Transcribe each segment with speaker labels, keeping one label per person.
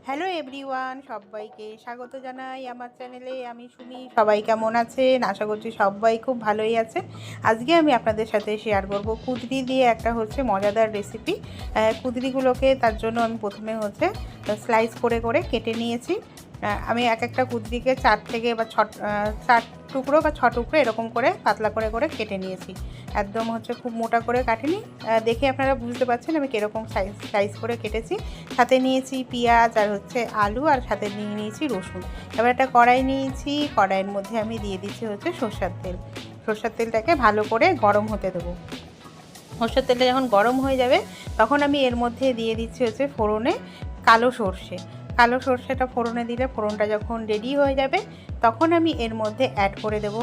Speaker 1: Hello everyone, সবাইকে স্বাগত জানাই আমার চ্যানেলে। আমি সুমি। সবাই কেমন আছেন? আশা করছি সবাই খুব ভালোই আছে। আজকে আমি আপনাদের সাথে শেয়ার করব কুঁদরি দিয়ে একটা মজাদার রেসিপি। কুঁদরিগুলোকে তার জন্য আমি প্রথমে স্লাইস করে করে কেটে নিয়েছি। আমি এক একটা কুঁদরিকে 4 থেকে বা 4 টুকরো বা 6 টুকরো এরকম করে পাতলা করে করে কেটে নিয়েছি। একদম খুব মোটা করে কাটিনি। দেখে আপনারা বুঝতে পারছেন আমি কীরকম সাইজ করে কেটেছি। সাথে নিয়েছি পেঁয়াজ আর আলু, আর সাথে নিয়ে নিয়েছি রসুন। এবার একটা কড়াই নিয়েছি, কড়াইয়ের মধ্যে আমি দিয়ে দিচ্ছি সরষের তেল। সরষের তেলটাকে ভালো করে গরম হতে দেবো। সরষের তেলটা যখন গরম হয়ে যাবে তখন আমি এর মধ্যে দিয়ে দিচ্ছি ফোড়নে কালো সর্ষে। কালো সর্ষেটা ফোড়নে দিলে ফোড়নটা যখন রেডি হয়ে যাবে তখন আমি এর মধ্যে অ্যাড করে দেবো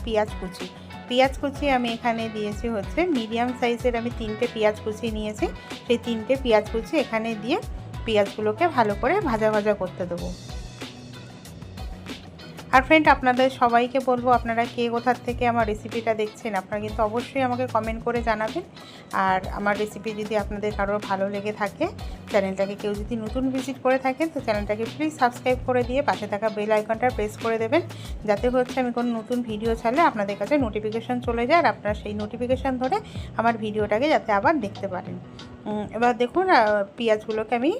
Speaker 1: পেঁয়াজ কুচি। পেঁয়াজ কুচি আমি এখানে দিয়েছি মিডিয়াম সাইজের আমি 3টে পেঁয়াজ কুচি নিয়েছি। সেই 3টে পেঁয়াজ কুচি এখানে দিয়ে পেঁয়াজগুলোকে ভালো করে ভাজা ভাজা করতে দেবো। আর ফ্রেন্ড, আপনাদের সবাইকে বলবো, আপনারা কে কোথার থেকে আমার রেসিপিটা দেখছেন আপনারা কিন্তু অবশ্যই আমাকে কমেন্ট করে জানাবেন। আর আমার রেসিপি যদি আপনাদের কারোর ভালো লেগে থাকে, চ্যানেলটাকে কেউ যদি নতুন ভিজিট করে থাকেন তো চ্যানেলটাকে প্লিজ সাবস্ক্রাইব করে দিয়ে পাশে থাকা বেল আইকনটা প্রেস করে দেবেন, যাতে আমি কোনো নতুন ভিডিও ছাড়লে আপনাদের কাছে নোটিফিকেশান চলে যায় আর আপনারা সেই নোটিফিকেশান ধরে আমার ভিডিওটাকে যাতে আবার দেখতে পারেন। এবার দেখুন, পেঁয়াজগুলোকে আমি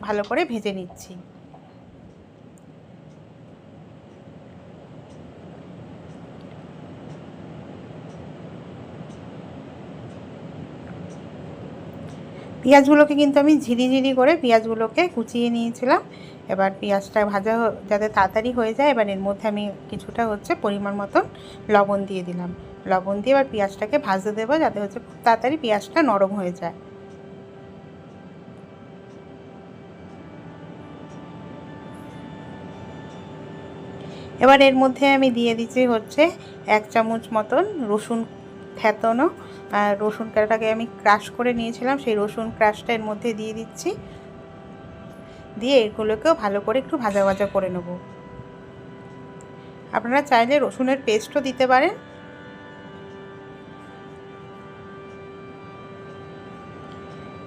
Speaker 1: ভালো করে ভেজে নিচ্ছি। পেঁয়াজগুলোকে কিন্তু আমি ঝিরি করে পেঁয়াজগুলোকে কুচিয়ে নিয়েছিলাম। এবার পেঁয়াজটা ভাজা যাতে তাড়াতাড়ি হয়ে যায়, এবার এর মধ্যে আমি কিছুটা পরিমাণ মতন লবণ দিয়ে দিলাম। লবণ দিয়ে এবার পেঁয়াজটাকে ভাজতে দেবো, যাতে খুব তাড়াতাড়ি পেঁয়াজটা নরম হয়ে যায়। এবার এর মধ্যে আমি দিয়ে দিচ্ছি 1 চামচ মতন রসুন থেতনো। রসুন কাটাটাকে আমি ক্রাশ করে নিয়েছিলাম, সেই রসুন ক্রাশটা এর মধ্যে দিয়ে দিচ্ছি। দিয়ে এগুলোকেও ভালো করে একটু ভাজা ভাজা করে নেব। আপনারা চাইলে রসুনের পেস্টও দিতে পারেন।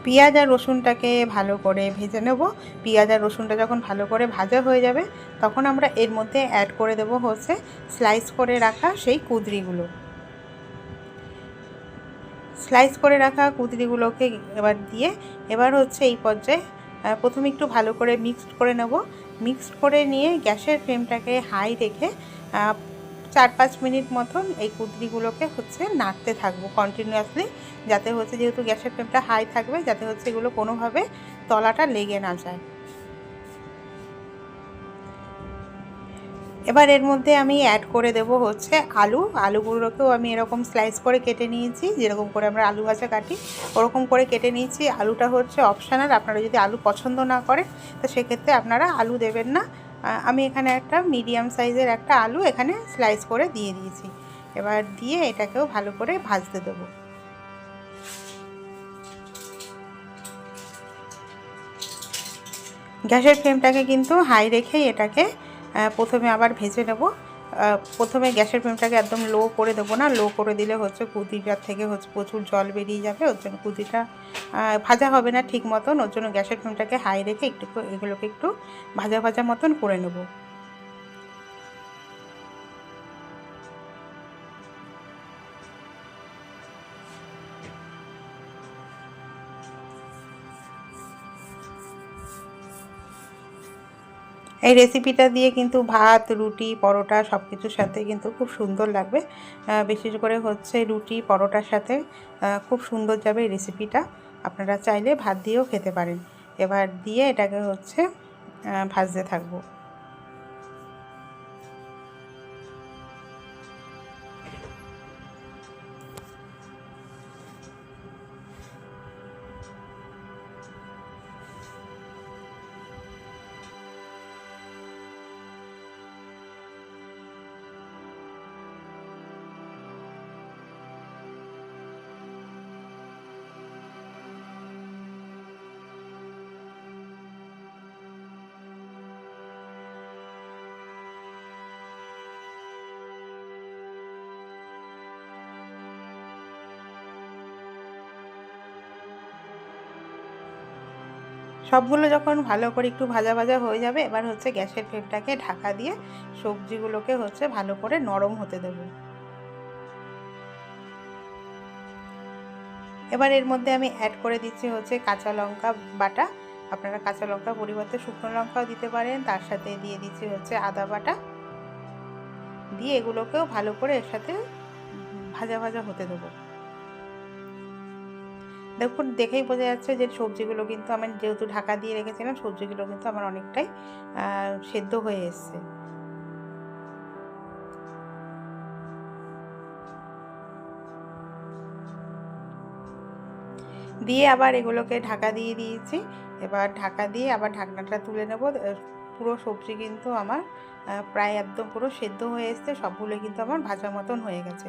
Speaker 1: পেঁয়াজ আর রসুনটাকে ভালো করে ভেজে নেব। পেঁয়াজ আর রসুনটা যখন ভালো করে ভাজা হয়ে যাবে তখন আমরা এর মধ্যে অ্যাড করে দেবো স্লাইস করে রাখা সেই কুঁদরিগুলো। স্লাইস করে রাখা কুঁদরিগুলোকে এবার দিয়ে এবার এই পর্যায়ে প্রথমে একটু ভালো করে মিক্সড করে নেব। মিক্সড করে নিয়ে গ্যাসের ফ্লেমটাকে হাই রেখে 4-5 মিনিট মতন এই কুঁদরিগুলোকে নাড়তে থাকবো কন্টিনিউয়াসলি, যাতে যেহেতু গ্যাসের ফ্লেমটা হাই থাকবে, যাতে এগুলো কোনোভাবে তলাটা লেগে না যায়। এবার এর মধ্যে আমি অ্যাড করে দেব আলুগুলোকেও আমি এরকম স্লাইস করে কেটে নিয়েছি, যেরকম করে আমরা আলু ভাজা কাটি ওরকম করে কেটে নিয়েছি। আলুটা অপশনাল, আপনারা যদি আলু পছন্দ না করেন তো সেক্ষেত্রে আপনারা আলু দেবেন না। আমি এখানে একটা মিডিয়াম সাইজের একটা আলু এখানে স্লাইস করে দিয়ে দিয়েছি। এবার দিয়ে এটাকেও ভালো করে ভাজতে দেবো। গ্যাসের ফ্লেমটাকে কিন্তু হাই রেখেই এটাকে প্রথমে আবার ভেজে নেব। প্রথমে গ্যাসের ফ্লেমটাকে একদম লো করে দেবো না, লো করে দিলে কুঁদরিটার থেকে প্রচুর জল বেরিয়ে যাবে, ওর জন্য কুঁদরিটা ভাজা হবে না ঠিক মতন। ওর জন্য গ্যাসের ফ্লেমটাকে হাই রেখে এগুলোকে একটু ভাজা ভাজা মতন করে নেব। এই রেসিপিটা দিয়ে কিন্তু ভাত, রুটি, পরোটা সব কিছুর সাথে কিন্তু খুব সুন্দর লাগবে। বিশেষ করে রুটি পরোটার সাথে খুব সুন্দর যাবে এই রেসিপিটা। আপনারা চাইলে ভাত দিয়েও খেতে পারেন। এবার দিয়ে এটাকে ভাজতে থাকবো। সবগুলো যখন ভালো করে একটু ভাজা ভাজা হয়ে যাবে, এবার হচ্ছে গ্যাসের ফ্লেমটাকে ঢাকা দিয়ে সবজিগুলোকে হচ্ছে ভালো করে নরম হতে দেব। এবার এর মধ্যে আমি অ্যাড করে দিচ্ছি হচ্ছে কাঁচা লঙ্কা বাটা। আপনারা কাঁচা লঙ্কার পরিবর্তে শুকনো লঙ্কাও দিতে পারেন। তার সাথে দিয়ে দিচ্ছি হচ্ছে আদা বাটা, দিয়ে এগুলোকেও ভালো করে এর সাথে ভাজা ভাজা হতে দেবো। দেখুন, দেখেই বোঝা যাচ্ছে যে সবজিগুলো কিন্তু আমি যেহেতু ঢাকা দিয়ে রেখেছিলাম, সবজিগুলো কিন্তু আমার অনেকটাই সেদ্ধ হয়ে এসছে। দিয়ে আবার এগুলোকে ঢাকা দিয়ে দিয়েছি। এবার ঢাকা দিয়ে আবার ঢাকনাটা তুলে নেব। পুরো সবজি কিন্তু আমার প্রায় একদম পুরো সেদ্ধ হয়ে এসছে, সবগুলো কিন্তু আমার ভাজা মতন হয়ে গেছে।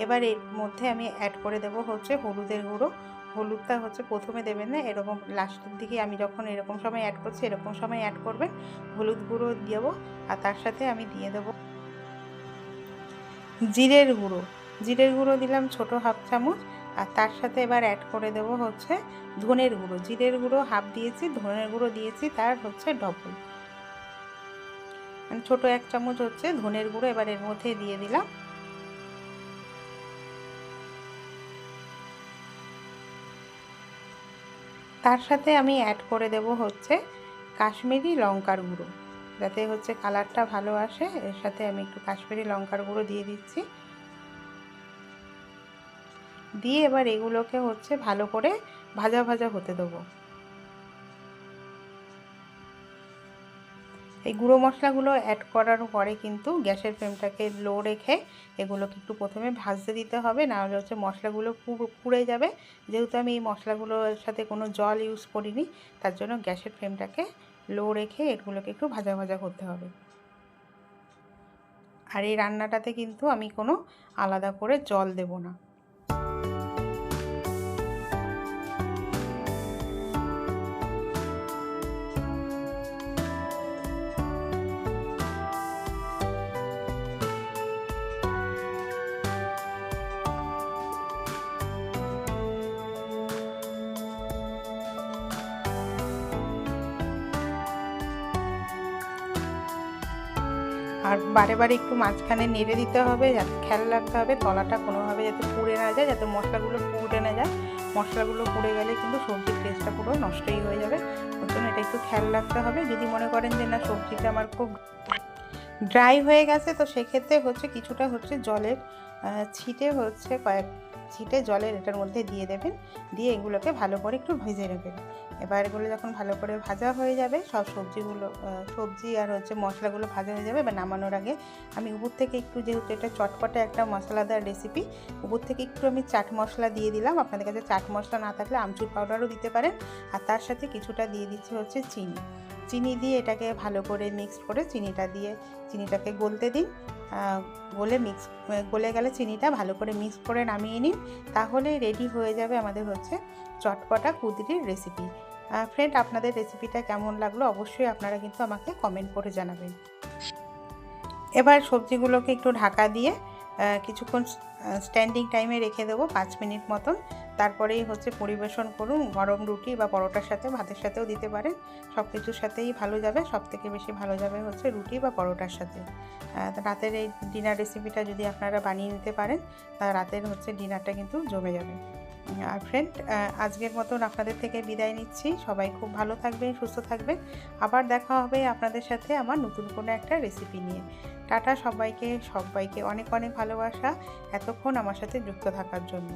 Speaker 1: এবার এর মধ্যে আমি অ্যাড করে দেব হচ্ছে হলুদের গুঁড়ো। হলুদটা হচ্ছে প্রথমে দেবেন না, এরকম লাস্টের দিকে আমি যখন এরকম সময় অ্যাড করছি এরকম সময় অ্যাড করবেন। হলুদ গুঁড়ো দেবো, আর তার সাথে আমি দিয়ে দেবো জিরের গুঁড়ো। জিরের গুঁড়ো দিলাম ছোটো হাফ চামচ, আর তার সাথে এবার অ্যাড করে দেবো হচ্ছে ধনের গুঁড়ো। জিরের গুঁড়ো হাফ দিয়েছি, ধনের গুঁড়ো দিয়েছি তার হচ্ছে ডবল, মানে ছোটো 1 চামচ হচ্ছে ধনের গুঁড়ো এবার এর মধ্যে দিয়ে দিলাম। তার সাথে আমি অ্যাড করে দেব হচ্ছে কাশ্মীরি লঙ্কার গুঁড়ো, যাতে হচ্ছে কালারটা ভালো আসে। এর সাথে আমি একটু কাশ্মীরি লঙ্কার গুঁড়ো দিয়ে দিচ্ছি। দিয়ে এবার এগুলোকে হচ্ছে ভালো করে ভাজা ভাজা হতে দেবো। এই গুঁড়ো মশলাগুলো অ্যাড করার পরে কিন্তু গ্যাসের ফ্লেমটাকে লো রেখে এগুলোকে একটু প্রথমে ভাজতে দিতে হবে, না হলে হচ্ছে মশলাগুলো পুড়ে যাবে। যেহেতু আমি এই মশলাগুলোর সাথে কোনো জল ইউজ করিনি, তার জন্য গ্যাসের ফ্লেমটাকে লো রেখে এগুলোকে একটু ভাজা ভাজা করতে হবে। আর এই রান্নাটাতে কিন্তু আমি কোনো আলাদা করে জল দেব না। আর বারে বারে একটু মাঝখানে নেড়ে দিতে হবে, যাতে খেয়াল রাখতে হবে তলাটা কোনোভাবে যাতে পুড়ে না যায়, যাতে মশলাগুলো পুড়ে না যায়। মশলাগুলো পুড়ে গেলে কিন্তু সবজির টেস্টটা পুরো নষ্টই হয়ে যাবে। ওর জন্য এটা একটু খেয়াল রাখতে হবে। যদি মনে করেন যে না সবজিটা আমার খুব ড্রাই হয়ে গেছে, তো সেক্ষেত্রে হচ্ছে কিছুটা হচ্ছে জলের ছিটে হচ্ছে কয়েক ছিটে জলের এটার মধ্যে দিয়ে দেবেন, দিয়ে এগুলোকে ভালো করে একটু ভেজে নেবেন। এবার এগুলো যখন ভালো করে ভাজা হয়ে যাবে, সব সবজি আর হচ্ছে মশলাগুলো ভাজা হয়ে যাবে, এবার নামানোর আগে আমি উপর থেকে একটু, যেহেতু এটা চটপটে একটা মশলাদার রেসিপি, উপর থেকে একটু আমি চাট মশলা দিয়ে দিলাম। আপনাদের কাছে চাট মশলা না থাকলে আমচুর পাউডারও দিতে পারেন। আর তার সাথে কিছুটা দিয়ে দিচ্ছি হচ্ছে চিনি দিয়ে এটাকে ভালো করে মিক্স করে চিনিটাকে গলতে দিন। গলে গেলে চিনিটা ভালো করে মিক্স করে নামিয়ে নিন, তাহলে রেডি হয়ে যাবে আমাদের হচ্ছে চটপটা কুঁদরির রেসিপি। ফ্রেন্ড, আপনাদের রেসিপিটা কেমন লাগলো অবশ্যই আপনারা কিন্তু আমাকে কমেন্ট করে জানাবেন। এবার সবজিগুলোকে একটু ঢাকা দিয়ে কিছুক্ষণ স্ট্যান্ডিং টাইমে রেখে দেবো, 5 মিনিট মতন। তারপরেই হচ্ছে পরিবেশন করুন। গরম রুটি বা পরোটার সাথে, ভাতের সাথেও দিতে পারেন, সব কিছুর সাথেই ভালো যাবে। সবথেকে বেশি ভালো যাবে হচ্ছে রুটি বা পরোটার সাথে। রাতের এই ডিনার রেসিপিটা যদি আপনারা বানিয়ে নিতে পারেন, তা রাতের হচ্ছে ডিনারটা কিন্তু জমে যাবে। আর ফ্রেন্ড, আজকের মতন আপনাদের থেকে বিদায় নিচ্ছি। সবাই খুব ভালো থাকবেন, সুস্থ থাকবেন। আবার দেখা হবে আপনাদের সাথে আমার নতুন কোনো একটা রেসিপি নিয়ে। টাটা সবাইকে অনেক অনেক ভালোবাসা এতক্ষণ আমার সাথে যুক্ত থাকার জন্য।